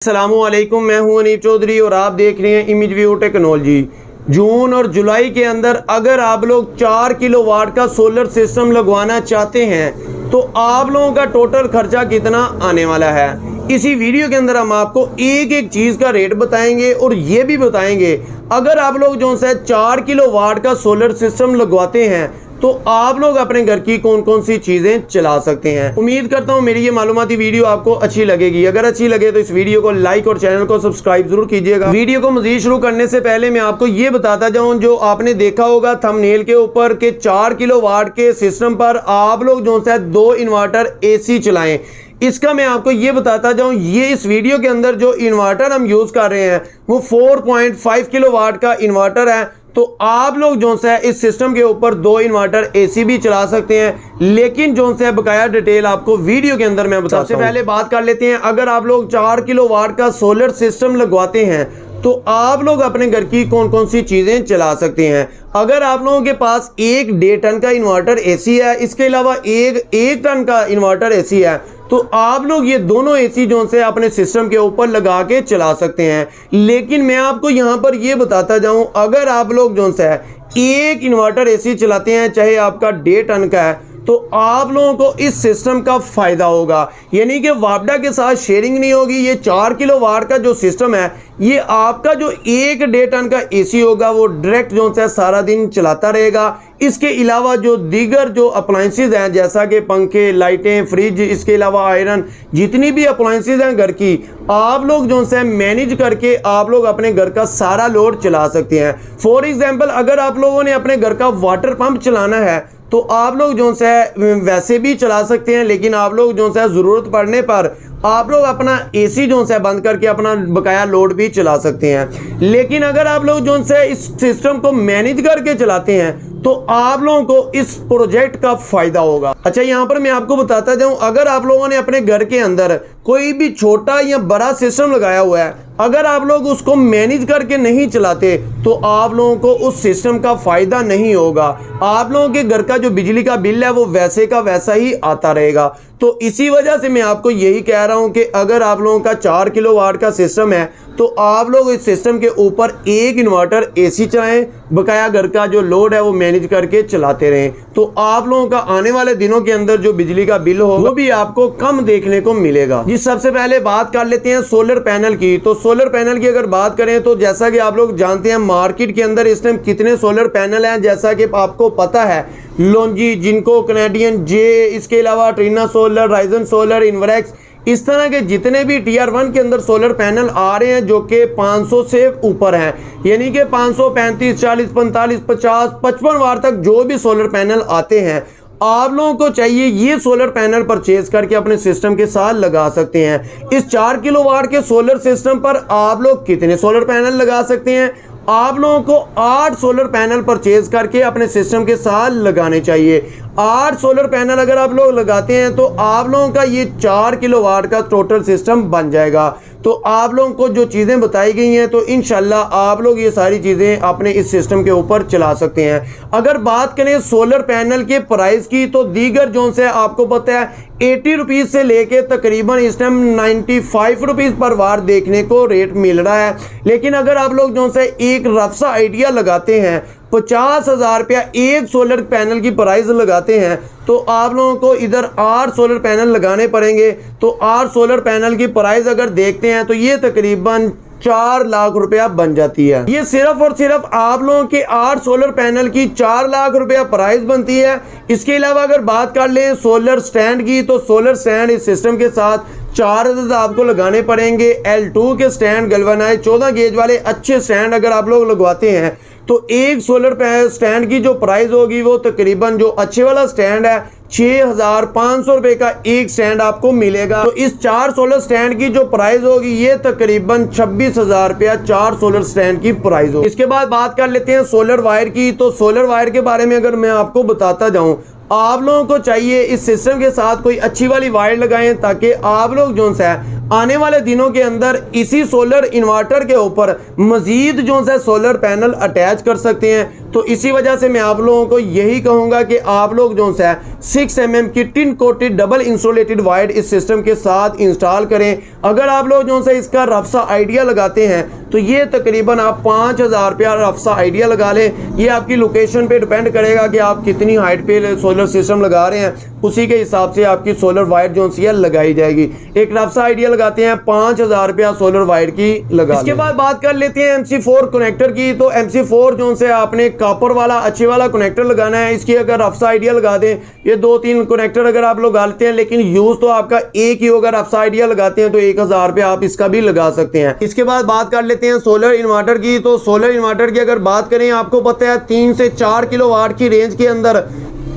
अस्सलामुअलैकुम, मैं हूं अनीब चौधरी और आप देख रहे हैं इमेज व्यू टेक्नोलॉजी। जून और जुलाई के अंदर अगर आप लोग 4 किलोवाट का सोलर सिस्टम लगवाना चाहते हैं तो आप लोगों का टोटल खर्चा कितना आने वाला है। इसी वीडियो के अंदर हम आपको एक एक चीज़ का रेट बताएंगे और ये भी बताएंगे अगर आप लोग जो है 4 किलोवाट का सोलर सिस्टम लगवाते हैं तो आप लोग अपने घर की कौन कौन सी चीजें चला सकते हैं। उम्मीद करता हूं मेरी ये मालूमाती वीडियो आपको अच्छी लगेगी। अगर अच्छी लगे तो इस वीडियो को लाइक और चैनल को सब्सक्राइब जरूर कीजिएगा। वीडियो को मजीद शुरू करने से पहले मैं आपको ये बताता जाऊं, जो आपने देखा होगा थंबनेल के ऊपर के 4 किलोवाट के सिस्टम पर आप लोग जो है 2 इन्वर्टर AC चलाएं। इसका मैं आपको ये बताता जाऊं, ये इस वीडियो के अंदर जो इन्वर्टर हम यूज कर रहे हैं वो 4.5 किलोवाट का इन्वर्टर है। तो आप लोग जो है इस सिस्टम के ऊपर 2 इन्वर्टर AC भी चला सकते हैं, लेकिन जो है बकाया डिटेल आपको वीडियो के अंदर मैं बताता हूं। सबसे पहले बात कर लेते हैं, अगर आप लोग 4 किलोवाट का सोलर सिस्टम लगवाते हैं तो आप लोग अपने घर की कौन कौन सी चीजें चला सकते हैं। अगर आप लोगों के पास 1.5 टन का इन्वर्टर AC है, इसके अलावा 1 टन का इन्वर्टर AC है, तो आप लोग ये दोनों AC जो से अपने सिस्टम के ऊपर लगा के चला सकते हैं। लेकिन मैं आपको यहाँ पर ये बताता जाऊँ, अगर आप लोग जो है 1 इन्वर्टर AC चलाते हैं, चाहे आपका 1.5 टन का है, तो आप लोगों को इस सिस्टम का फायदा होगा, यानी कि वापडा के साथ शेयरिंग नहीं होगी। ये 4 किलोवाट का जो सिस्टम है, ये आपका जो 1.5 टन का AC होगा वो डायरेक्ट जो है सारा दिन चलाता रहेगा। इसके अलावा जो दीगर जो अप्लाइंसेज हैं, जैसा कि पंखे, लाइटें, फ्रिज, इसके अलावा आयरन, जितनी भी अप्लाइंसेज हैं घर की, आप लोग जो है मैनेज करके आप लोग अपने घर का सारा लोड चला सकते हैं। फॉर एग्जांपल, अगर आप लोगों ने अपने घर का वाटर पंप चलाना है तो आप लोग जो है वैसे भी चला सकते हैं, लेकिन आप लोग जो है ज़रूरत पड़ने पर आप लोग अपना AC जो है बंद करके अपना बकाया लोड भी चला सकते हैं। लेकिन अगर आप लोग जो है इस सिस्टम को मैनेज करके चलाते हैं तो आप लोगों को इस प्रोजेक्ट का फायदा होगा। अच्छा, यहाँ पर मैं आपको बताता जाऊं, अगर आप लोगों ने अपने घर के अंदर कोई भी छोटा या बड़ा सिस्टम लगाया हुआ है, अगर आप लोग उसको मैनेज करके नहीं चलाते तो आप लोगों को उस सिस्टम का फायदा नहीं होगा। आप लोगों के घर का जो बिजली का बिल है वो वैसे का वैसा ही आता रहेगा। तो इसी वजह से मैं आपको यही कह रहा हूं कि अगर आप लोगों का 4 किलोवाट का सिस्टम है तो आप लोग इस सिस्टम के ऊपर 1 इन्वर्टर AC चलाएं, बकाया घर का जो लोड है वो मैनेज करके चलाते रहें, तो आप लोगों का आने वाले दिनों के अंदर जो बिजली का बिल हो वो भी आपको कम देखने को मिलेगा। जी, सबसे पहले बात कर लेते हैं सोलर पैनल की। तो सोलर पैनल की अगर बात करें तो जैसा कि आप लोग जानते हैं मार्केट के अंदर इस टाइम कितने सोलर पैनल हैं, जैसा कि आपको पता है लोंजी, जिनको, कैनेडियन जे, इसके अलावा Trina solar, Ryzen solar, Inverex, इस तरह के जितने भी Tier 1 के अंदर सोलर पैनल आ रहे हैं जो कि 500 से ऊपर हैं, यानी कि 535, 40, 45, 50, 55 वाट तक जो भी सोलर पैनल आते हैं, आप लोगों को चाहिए ये सोलर पैनल परचेज करके अपने सिस्टम के साथ लगा सकते हैं। इस 4 किलोवाट के सोलर सिस्टम पर आप लोग कितने सोलर पैनल लगा सकते हैं? आप लोगों को 8 सोलर पैनल परचेज करके अपने सिस्टम के साथ लगाने चाहिए। 8 सोलर पैनल अगर आप लोग लगाते हैं तो आप लोगों का ये 4 किलोवाट का टोटल सिस्टम बन जाएगा। तो आप लोगों को जो चीज़ें बताई गई हैं तो इंशाल्लाह आप लोग ये सारी चीज़ें अपने इस सिस्टम के ऊपर चला सकते हैं। अगर बात करें सोलर पैनल के प्राइस की तो दीगर जोन से आपको पता है 80 रुपीज़ से लेके तकरीबन इस टाइम 95 रुपीज़ पर वाट देखने को रेट मिल रहा है। लेकिन अगर आप लोग जो से एक रफ सा आइडिया लगाते हैं, 50,000 रुपया एक सोलर पैनल की प्राइस लगाते हैं, तो आप लोगों को इधर 8 सोलर पैनल लगाने पड़ेंगे। तो 8 सोलर पैनल की प्राइस अगर देखते हैं तो ये तकरीबन 4 लाख रुपया बन जाती है। ये सिर्फ और सिर्फ आप लोगों के 8 सोलर पैनल की 4 लाख रुपया प्राइस बनती है। इसके अलावा अगर बात कर लें सोलर स्टैंड की, तो सोलर स्टैंड इस सिस्टम के साथ 4 अदद आपको लगाने पड़ेंगे। L2 के स्टैंड, गैल्वेनाइज्ड 14 गेज वाले अच्छे स्टैंड अगर आप लोग लगवाते हैं तो एक सोलर स्टैंड की जो प्राइस होगी वो तकरीबन, जो अच्छे वाला स्टैंड है, 6,500 रुपये का एक स्टैंड आपको मिलेगा। तो इस 4 सोलर स्टैंड की जो प्राइस होगी ये तकरीबन 26,000 रुपया 4 सोलर स्टैंड की प्राइस होगी। इसके बाद बात कर लेते हैं सोलर वायर की। तो सोलर वायर के बारे में अगर मैं आपको बताता जाऊं, आप लोगों को चाहिए इस सिस्टम के साथ कोई अच्छी वाली वायर लगाएं ताकि आप लोग जो है आने वाले दिनों के अंदर इसी सोलर इन्वर्टर के ऊपर मजीद जो है सोलर पैनल अटैच कर सकते हैं। तो इसी वजह से मैं आप लोगों को यही कहूँगा कि आप लोग जो है 6 mm की tin coated double insulated wire इस सिस्टम के साथ इंस्टॉल करें। अगर आप लोग जो है इसका रफ सा आइडिया लगाते हैं तो ये तकरीबन आप 5000 रुपया रफ सा आइडिया लगा लें। ये आपकी लोकेशन पे डिपेंड करेगा कि आप कितनी हाइट पे सोलर सिस्टम लगा रहे हैं, उसी के हिसाब से आपकी सोलर वायर जो है लगाई जाएगी। एक रफ सा आइडिया लगाते हैं 5000 रुपया सोलर वायर की लगा। इसके बाद बात कर लेते हैं MC4 कनेक्टर की। तो MC4 जो से आपने कॉपर वाला अच्छे वाला कनेक्टर लगाना है। इसकी अगर रफ सा आइडिया लगा दें, ये 2-3 कनेक्टर अगर आप लोग डालते हैं, लेकिन यूज तो आपका एक ही होगा। रफ सा आइडिया लगाते हैं तो 1000 रुपया आप इसका भी लगा सकते हैं। इसके बाद बात कर लेते हैं सोलर इन्वर्टर की। तो सोलर इन्वर्टर की अगर बात करें, आपको पता है 3 से 4 किलोवाट की रेंज के अंदर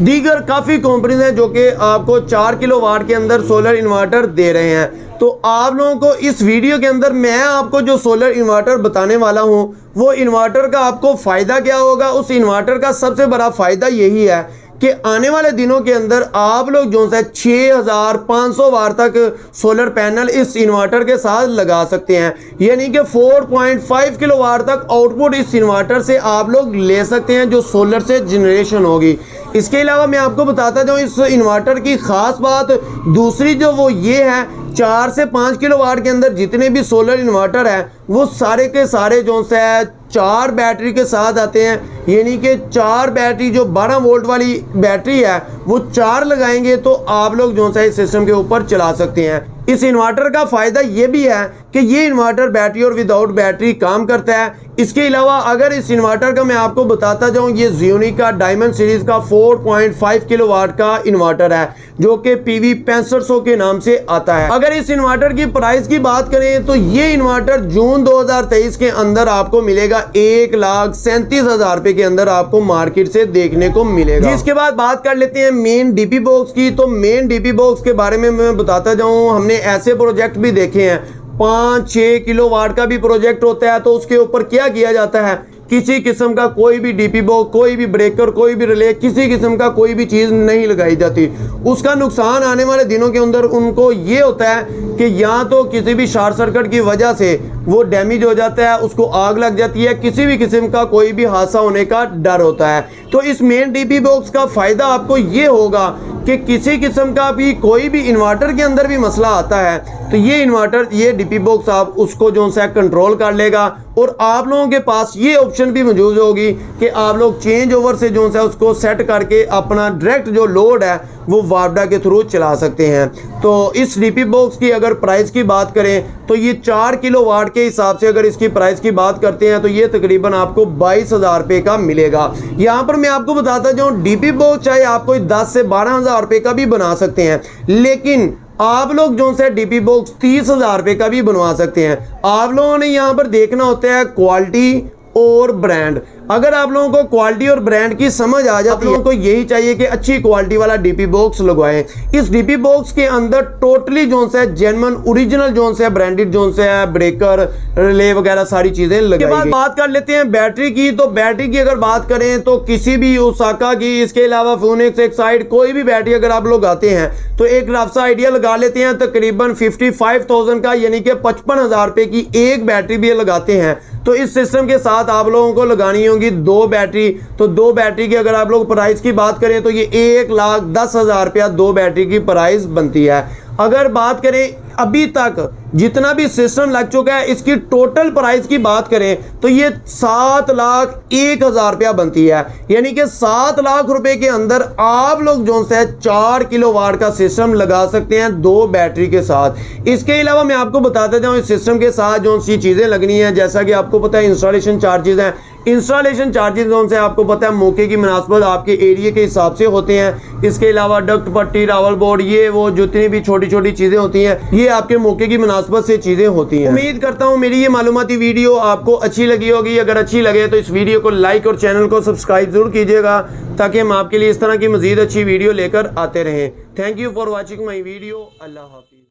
दीगर काफ़ी कंपनीज हैं जो कि आपको 4 किलोवाट के अंदर सोलर इन्वर्टर दे रहे हैं। तो आप लोगों को इस वीडियो के अंदर मैं आपको जो सोलर इन्वर्टर बताने वाला हूं, वो इन्वर्टर का आपको फ़ायदा क्या होगा। उस इन्वर्टर का सबसे बड़ा फ़ायदा यही है कि आने वाले दिनों के अंदर आप लोग जो है 6500 वाट तक सोलर पैनल इस इन्वर्टर के साथ लगा सकते हैं। यानी कि 4.5 किलोवाट तक आउटपुट इस इन्वर्टर से आप लोग ले सकते हैं जो सोलर से जनरेशन होगी। इसके अलावा मैं आपको बताता जाऊँ इस इन्वर्टर की ख़ास बात दूसरी जो वो ये है, 4 से 5 किलोवाट के अंदर जितने भी सोलर इन्वर्टर है वो सारे के सारे जो है 4 बैटरी के साथ आते हैं। यानी कि 4 बैटरी जो 12 वोल्ट वाली बैटरी है वो 4 लगाएंगे तो आप लोग जो है इस सिस्टम के ऊपर चला सकते हैं। इस इन्वर्टर का फ़ायदा ये भी है कि ये इन्वर्टर बैटरी और विदाउट बैटरी काम करता है। इसके अलावा अगर इस इन्वर्टर का मैं आपको बताता जाऊं, ये ज़ियोनी का डायमंड सीरीज़ का 4.5 किलोवाट का इन्वर्टर है जो कि PV 6500 के नाम से आता है। अगर इस इन्वर्टर की प्राइस की बात करें तो ये इन्वर्टर जून 2023 के अंदर आपको मिलेगा 1,37,000 रुपये के अंदर आपको मार्केट से देखने को मिलेगा। इसके बाद बात कर लेते हैं मेन DP बॉक्स की। तो मेन DP बॉक्स के बारे में मैं बताता जाऊँ, हमने ऐसे प्रोजेक्ट भी देखे हैं 5-6 किलोवाट का भी प्रोजेक्ट होता है। तो उसके ऊपर क्या किया जाता है, किसी किस्म का कोई भी DP बॉक्स, कोई भी ब्रेकर, कोई भी रिले, किसी किस्म का कोई भी चीज़ नहीं लगाई जाती। उसका नुकसान आने वाले दिनों के अंदर उनको ये होता है कि या तो किसी भी शॉर्ट सर्किट की वजह से वो डैमेज हो जाता है, उसको आग लग जाती है, किसी भी किस्म का कोई भी हादसा होने का डर होता है। तो इस मेन DP बॉक्स का फ़ायदा आपको ये होगा कि किसी किस्म का भी कोई भी इन्वर्टर के अंदर भी मसला आता है तो ये इन्वर्टर, ये DP बॉक्स आप उसको जो है कंट्रोल कर लेगा। और आप लोगों के पास ये ऑप्शन भी मौजूद होगी कि आप लोग चेंज ओवर से जो है उसको सेट करके अपना डायरेक्ट जो लोड है वो वापडा के थ्रू चला सकते हैं। तो इस DP बॉक्स की अगर प्राइस की बात करें तो ये 4 किलोवाट के हिसाब से अगर इसकी प्राइस की बात करते हैं तो ये तकरीबन आपको 22,000 रुपये का मिलेगा। यहाँ पर मैं आपको बताता जाऊँ DP बॉक्स चाहे आप कोई 10 से 12,000 रुपये का भी बना सकते हैं, लेकिन आप लोग जो है DP बॉक्स 30,000 रुपये का भी बनवा सकते हैं। आप लोगों ने यहाँ पर देखना होता है क्वालिटी और ब्रांड। अगर आप लोगों को क्वालिटी और ब्रांड की समझ आ जाती है, तो यही चाहिए कि अच्छी क्वालिटी वाला DP बॉक्स लगवाएं। इस DP बॉक्स के अंदर टोटली जो है जेन्युइन ओरिजिनल जो है ब्रांडेड जो है ब्रेकर, रिले वगैरह सारी चीजें लगाई। के बाद बात कर लेते हैं बैटरी की। तो बैटरी की अगर बात करें तो किसी भी ओसाका की, इसके अलावा फ्यूनिक्स, एक्साइड, कोई भी बैटरी अगर आप लोग आते हैं तो एक रफ सा आइडिया लगा लेते हैं तकरीबन 55,000 का, यानी कि 55,000 रुपये की एक बैटरी भी लगाते हैं। तो इस सिस्टम के साथ आप लोगों को लगानी होगी 2 बैटरी। तो 2 बैटरी की अगर आप लोग प्राइस की बात करें तो ये 1,10,000 रुपया 2 बैटरी की प्राइस बनती है। अगर बात करें अभी तक जितना भी सिस्टम लग चुका है इसकी टोटल प्राइस की बात करें तो ये 7,01,000 रुपया बनती है। यानी कि 7 लाख रुपए के अंदर आप लोग जो है 4 किलोवाट का सिस्टम लगा सकते हैं 2 बैटरी के साथ। इसके अलावा मैं आपको बताता जाऊँ इस सिस्टम के साथ जो सी चीज़ें लगनी है, जैसा कि आपको पता है इंस्टॉलेशन चार्जेस हैं। इंस्टॉलेशन चार्जेस जो से आपको पता है मौके की मुनासबत आपके एरिया के हिसाब से होते हैं। इसके अलावा डक्ट पट्टी, रावल बोर्ड, ये वो जितनी भी छोटी छोटी चीज़ें होती हैं ये आपके मौके की मुनासबत से चीज़ें होती हैं। उम्मीद करता हूँ मेरी ये मालूमाती वीडियो आपको अच्छी लगी होगी। अगर अच्छी लगे तो इस वीडियो को लाइक और चैनल को सब्सक्राइब जरूर कीजिएगा ताकि हम आपके लिए इस तरह की मज़ीद अच्छी वीडियो लेकर आते रहें। Thank you for watching my video. अल्लाह हाफिज़।